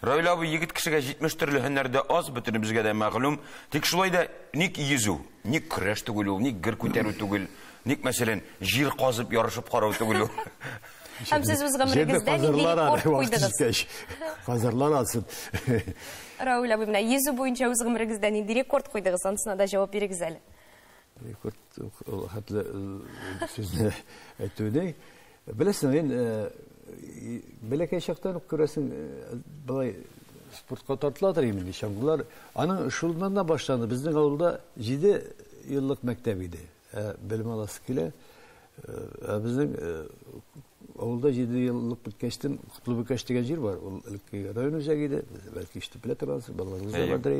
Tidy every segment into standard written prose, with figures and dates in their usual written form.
Равил абый егет кешегә 70 төрле һөнәрдә аз, бөтен безгә дә мәгълүм. Тик шулай да ник йөзү, ник көрәш түгел ул, ник гер күтәрү түгел, ник мәсәлән җир казып ярышып карау түгел ул. Һәм сез үз гомерегездә нинди рекорд куйдыгыз? Хәзерләр алсын. Равил абый, менә йөзү буенча үз гомерегездә нинди рекорд куйдыгыз? Анысына да җавап бирегез әле. Рекорд хәтле сүзне әйтүдә. Беләсең, мин бәләкәй чактан ук күрәсең, былай спортка тартыладыр инде шаңгылар. Аның шулдан да башланды. Безнең авылда 7 еллык мәктәп иде. Белем аласы килә. Безнең авылда 7 еллык биткәчтән Кутлыбекаш дигән җир бар. Ул район үзәге иде. Бәлки ишетеп белә торгансыз, балаларыбыз да бардыр.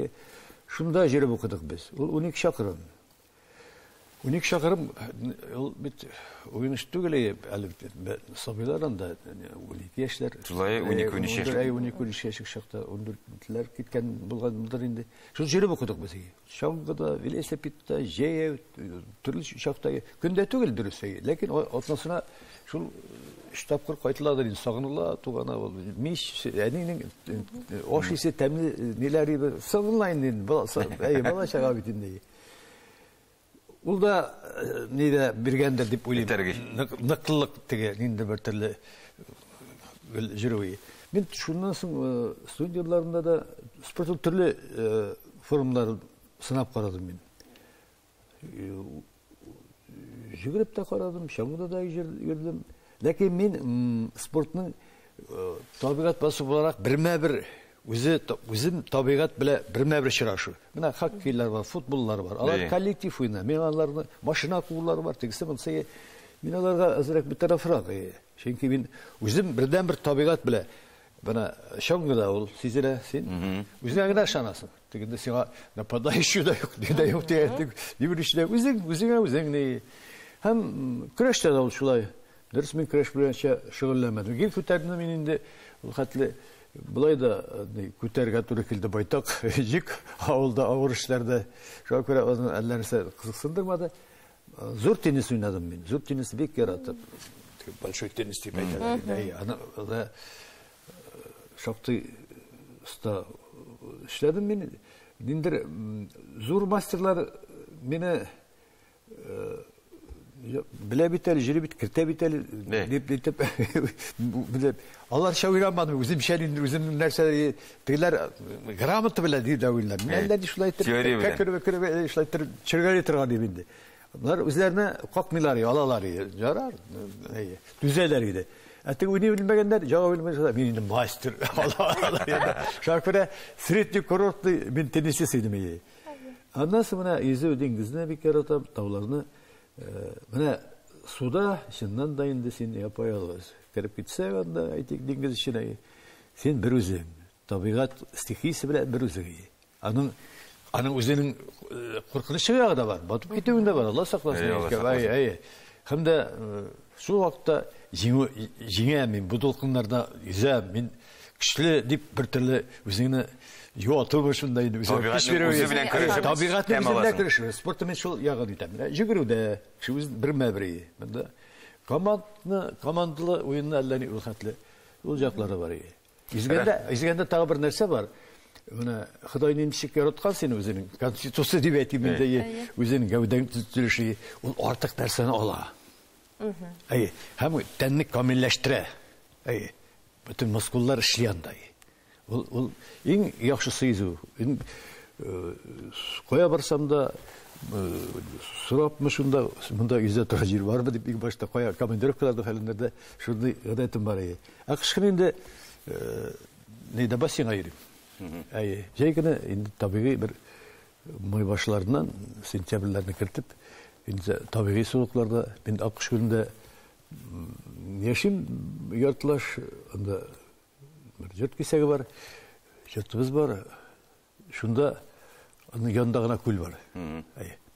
Шунда җиреп укыдык без. Ул 12 чакрым. 12 чакрым, ул бит уйныш түгел, әлбәттә, сабыйлардан да 12 яшьләр. Шулай 12-13 яшьләр. 12-13 яшьлек чакта 14-ләр киткән булгандыр инде. Шул җиреп укыдык без. Шаңгыда, велосипедта, җәяү, төрле чакта, көндә түгел дөрес, ләкин атнасына шул штабкыр кайтыладыр инде, сагыныла тугана ул. Миш, әнинең аш исе тәмле ниләре сагынла инде, бала чага бит инде. Ул да нидә биргәндер дип уйлыйм. Ныклылык теге инде бер төрле җыруи. Мин шуннан соң студентларында да спорт төрле формалар сынап карадым мин. Йөгереп тә карадым, шаңгыда да йөрдем. Ләкин мин спортның табигать басу буларак бермә-бер Үзем табигать белән бермә-бер очрашу. Менә хоккейлар бар, футболлар бар. Алар коллектив уйна. Мен аларны машина куулар бар. Тегесе булса, мин аларга азрак битарафрак. Чөнки мин үзем бердән-бер табигать белән бана шаңгыда ул сизелә син. Үзеңә генә ышанасың. Тегендә сиңа нападающий да юк, диде юк дигән. Дибүришләр үзеңне. Һәм көрәштә дә ул шулай. Дөрес, мин көрәш белән шөгыльләнмәдем. Гел күтәрдем мин инде ул хәтле Булай да күтәргә туры килде байтак. Җик авылда авыр эшләрдә шуңа күрә әлләрсә кызыксындырмады. Зур теннис уйнадым мин. Зур теннис бик яратып. Большой теннис дип әйтәләр. Аны шактый уста эшләдем мин. Диндер зур мастерлар мине Белә бит әле, җире бит, кертә бит әле, дип белеп. Алар шауирамады, үзем шәлин, үзем нәрсәләр, тиләр грамота белән дип дәвилләр. Мәлләр дишләй итеп, кереп эшләй итеп, чиргәли торган дип инде. Алар үзләренә какмыйлар, алалар иде. Ярар, дүзәләр иде. Әтек уйный белмәгәннәр, җавап белмәсәләр, мин инде мастер. Алалар. Шакыра средний курортный мин теннисист идем. Аннан соң менә йөзү диңгезне бик яратам, тауларны. Менә суда шуннан да инде син япай аласың. Кереп китсәң анда әйтик диңгез эченә. Син бер үзең, табигать стихиясе белән бер үзең. Аның үзенең куркынычлы ягы да бар, батып китүе дә бар. Алла сакласын. Һәм дә шул вакытта җиңә мин бу дулкыннарда yüzәм, мин көчле дип бер төрле үзеңне юатып шунда инде табигать белән көрәшү. Спорт мен шул ягын итәм. Йөгерүдә шул бермә-бер. Монда командалы уенны әлләни ул хәтле ул яклары бар. Изгәндә тагы бер нәрсә бар. Менә Ходай ничек яраткан сине үзенең конституция дип әйтим инде, үзенең гәүдәң төзелеше, ул артык нәрсәне ала. Һәм тәнне камилләштерә. Bütün мускуллар эшләгәндә. Ул иң яхшысы изү. Кая барсам да сорапмы шунда, монда йөзә торган җир барбы дип бик башта кая командировкаларда хәлендә шундый гадәтем бар иде. Акышкы инде нидә бассейнга йөрим. Җәй көне инде табигый бер май башларыннан сентябрьләрне кертеп, инде табигый суыкларда мин акыш көндә яшим яртылаш анда Жұрт кесегі бар, жұртыбыз бар, шында янда ғана көл бар.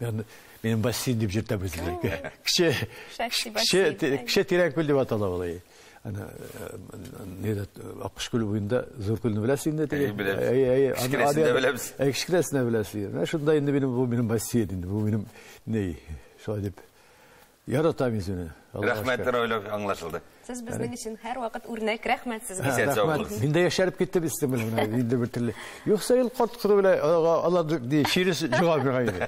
Менің бассейн деп жұртта бізілер. Кіші терен көл деп атала олай. Аққыш көл бойында зор көліні біләсін де. Кішкіресіне біләбіз. Кішкіресіне біләсін. Шында енді бұл менің бассейн, бұл менің солай деп Яратамыз уны. Рәхмәт Рауль аңлашылды. Сез безнең өчен һәр вакыт үрнәк, рәхмәт сезгә. Мин дә яшәреп киттем истем менә инде бер төрле. Юкса ел карт кыры белән алар ди ширис җавап бирә иде.